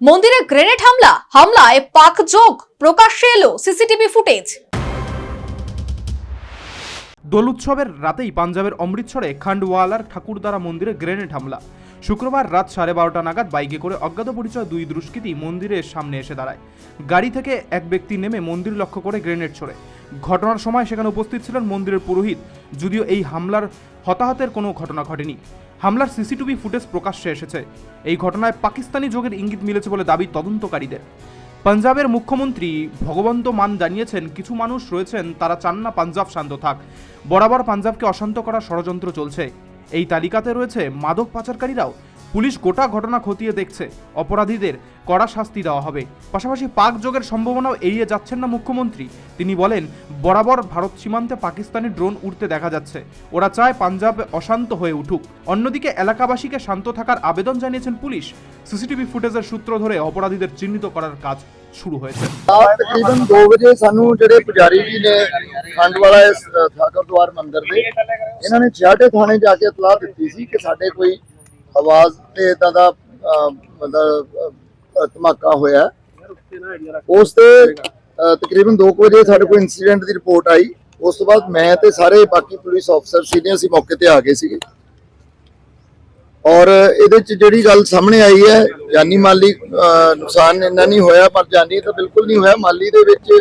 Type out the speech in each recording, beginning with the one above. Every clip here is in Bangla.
মন্দিরে গ্রেনেড হামলায় পাক যোগ প্রকাশ্যে এলো সিসিটিভি ফুটেজ। দোল উৎসবের রাতেই পাঞ্জাবের অমৃতসরে খান্ডওয়ালার ঠাকুরদ্বারা মন্দিরে গ্রেনেড হামলা। শুক্রবার রাত 12:30 নাগাদ বাইকে করে অজ্ঞাত পরিচয় দুই দুষ্কৃতী মন্দিরের সামনে এসে দাঁড়ায়। গাড়ি থেকে এক ব্যক্তি নেমে মন্দির লক্ষ্য করে গ্রেনেড ছোড়ে। ঘটনার সময় সেখানে উপস্থিত ছিলেন মন্দিরের পুরোহিত। যদিও এই হামলার হতাহতের কোনো ঘটনা ঘটেনি। হামলার সিসিটিভি ফুটেজ প্রকাশ্যে এসেছে। এই ঘটনায় পাকিস্তানি যোগের ইঙ্গিত মিলেছে বলে দাবি তদন্তকারীদের। পাঞ্জাবের মুখ্যমন্ত্রী ভগবন্ত মান জানিয়েছেন, কিছু মানুষ রয়েছেন তারা চান না পাঞ্জাব শান্ত থাক। বরাবর পাঞ্জাবকে অশান্ত করার ষড়যন্ত্র চলছে। এই তালিকাতে রয়েছে মাদক পাচারকারীরাও। পুলিশ গোটা ঘটনা খতিয়ে দেখছে। অপরাধীদের কড়া শাস্তি দেওয়া হবে। পাশাপাশি পাক যোগের সম্ভাবনাও এড়িয়ে যাচ্ছেন না মুখ্যমন্ত্রী। তিনি বলেন, বরাবর ভারত সীমান্তে পাকিস্তানি ড্রোন উড়তে দেখা যাচ্ছে। ওরা চায় পাঞ্জাব অশান্ত হয়ে উঠুক। অন্যদিকে এলাকাবাসীকে শান্ত থাকার আবেদন জানিয়েছেন পুলিশ। সিসিটিভি ফুটেজের সূত্র ধরে অপরাধীদের চিহ্নিত করার কাজ शुरू होएছে। तकरीबन 2 बजे सानू जेडे पुजारी जी ने खंडवाला ठाकुरद्वार मंदिर दे इन्होंने छियाटे थाने जाके इतलाह दी सी कि साडे कोई आवाज ते इदां दा मतलब धमाका होया। उस ते तकरीबन 2 बजे साडे कोई इंसीडेंट दी रिपोर्ट आई। उस तो बाद मैं ते सारे बाकी पुलिस ऑफिसर सीनियर सी मौके ते आ गए सी और ਇਹਦੇ ਚ ਜਿਹੜੀ ਗੱਲ ਸਾਹਮਣੇ ਆਈ ਹੈ, ਜਾਨੀ ਮਾਲੀ ਨੁਕਸਾਨ ਇੰਨਾ ਨਹੀਂ ਹੋਇਆ, ਪਰ ਜਾਨੀ ਤਾਂ ਬਿਲਕੁਲ ਨਹੀਂ ਹੋਇਆ। ਮਾਲੀ ਦੇ ਵਿੱਚ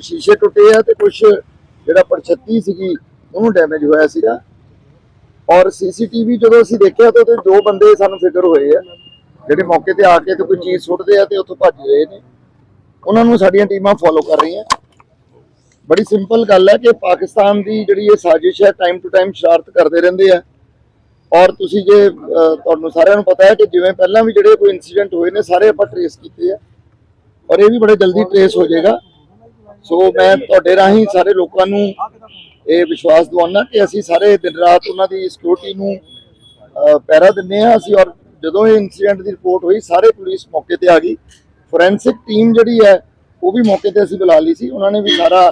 ਸ਼ੀਸ਼ੇ ਟੁੱਟੇ ਆ ਤੇ ਕੁਝ ਜਿਹੜਾ ਪਰਛੱਤੀ ਸੀਗੀ ਉਹਨੂੰ ਡੈਮੇਜ ਹੋਇਆ ਸੀਗਾ। ਔਰ ਸੀਸੀਟੀਵੀ ਜਦੋਂ ਅਸੀਂ ਦੇਖਿਆ ਤਾਂ ਉਹਦੇ ਦੋ ਬੰਦੇ ਸਾਨੂੰ ਫਿਕਰ ਹੋਏ ਆ ਜਿਹੜੇ ਮੌਕੇ ਤੇ ਆ ਕੇ ਤੇ ਕੋਈ ਚੀਜ਼ ਸੁੱਟਦੇ ਆ ਤੇ ਉੱਥੋਂ ਭੱਜ ਰਹੇ ਨੇ। ਉਹਨਾਂ ਨੂੰ ਸਾਡੀਆਂ ਟੀਮਾਂ ਫੋਲੋ ਕਰ ਰਹੀਆਂ। ਬੜੀ ਸਿੰਪਲ ਗੱਲ ਹੈ ਕਿ ਪਾਕਿਸਤਾਨ ਦੀ ਜਿਹੜੀ ਇਹ ਸਾਜ਼ਿਸ਼ ਹੈ, ਟਾਈਮ ਟੂ ਟਾਈਮ ਸ਼ਰਾਰਤ ਕਰਦੇ ਰਹਿੰਦੇ ਆ। और तुसी जे तुहानू सारिਆਂ ਨੂੰ पता है कि जिवें पहला भी ਜਿਹੜੇ कोई इंसीडेंट होए ने सारे ਆਪਾਂ ट्रेस कीते हैं और ये भी बड़े जल्दी ट्रेस हो जाएगा। सो मैं ਤੁਹਾਡੇ ਰਾਹੀਂ ਸਾਰੇ ਲੋਕਾਂ ਨੂੰ ਇਹ ਵਿਸ਼ਵਾਸ ਦਿਵਾਉਣਾ ਕਿ ਅਸੀਂ ਸਾਰੇ ਦਿਨ ਰਾਤ ਉਹਨਾਂ ਦੀ ਸਿਕਿਉਰਿਟੀ ਨੂੰ ਪਹਿਰਾ ਦਿੰਦੇ ਹਾਂ ਅਸੀਂ। ਔਰ ਜਦੋਂ ਇਹ ਇਨਸੀਡੈਂਟ ਦੀ ਰਿਪੋਰਟ ਹੋਈ ਸਾਰੇ ਪੁਲਿਸ ਮੌਕੇ ਤੇ ਆ ਗਈ। ਫੋਰੈਂਸਿਕ ਟੀਮ ਜਿਹੜੀ ਹੈ ਉਹ ਵੀ ਮੌਕੇ ਤੇ ਅਸੀਂ ਬੁਲਾ ਲਈ ਸੀ। ਉਹਨਾਂ ਨੇ ਵੀ ਸਾਰਾ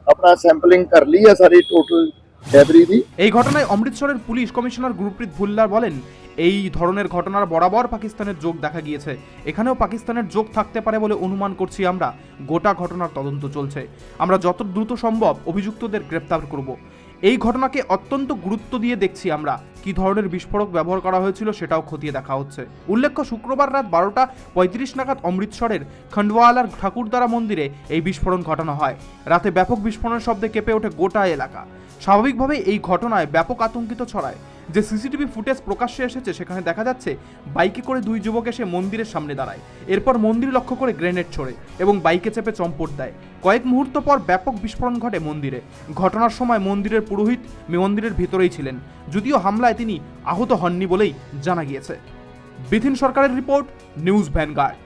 ਆਪਣਾ ਸੈਂਪਲਿੰਗ ਕਰ ਲਈ ਹੈ ਸਾਰੀ ਟੋਟਲ। এই ঘটনায় অমৃতসরের পুলিশ কমিশনার গুরপ্রীত ভুল্লার বলেন, এই ধরনের ঘটনার বরাবর পাকিস্তানের যোগ দেখা গিয়েছে। এখানেও পাকিস্তানের যোগ থাকতে পারে বলে অনুমান করছি আমরা। গোটা ঘটনার তদন্ত চলছে। আমরা যত দ্রুত সম্ভব অভিযুক্তদের গ্রেফতার করব। এই ঘটনাকে অত্যন্ত গুরুত্ব দিয়ে দেখছি আমরা। কি ধরনের বিস্ফোরক ব্যবহার করা হয়েছিল সেটাও খতিয়ে দেখা হচ্ছে। উল্লেখ্য, শুক্রবার রাত 12:35 নাগাদ অমৃতসরের খন্ডওয়ালার ঠাকুরদ্বারা মন্দিরে এই বিস্ফোরণ ঘটানো হয়। রাতে ব্যাপক বিস্ফোরণের শব্দে কেঁপে ওঠে গোটা এলাকা। স্বাভাবিকভাবে এই ঘটনায় ব্যাপক আতঙ্কিত ছড়ায়। যে সিসিটিভি ফুটেজ প্রকাশ্যে এসেছে সেখানে দেখা যাচ্ছে বাইকে করে দুই যুবক এসে মন্দিরের সামনে দাঁড়ায়। এরপর মন্দির লক্ষ্য করে গ্রেনেড ছোড়ে এবং বাইকে চেপে চম্পট দেয়। কয়েক মুহূর্ত পর ব্যাপক বিস্ফোরণ ঘটে মন্দিরে। ঘটনার সময় মন্দিরের পুরোহিত মন্দিরের ভিতরেই ছিলেন। যদিও হামলায় তিনি আহত হননি বলেই জানা গিয়েছে। বিধিন সরকারের রিপোর্ট, নিউজ ভ্যানগার্ড।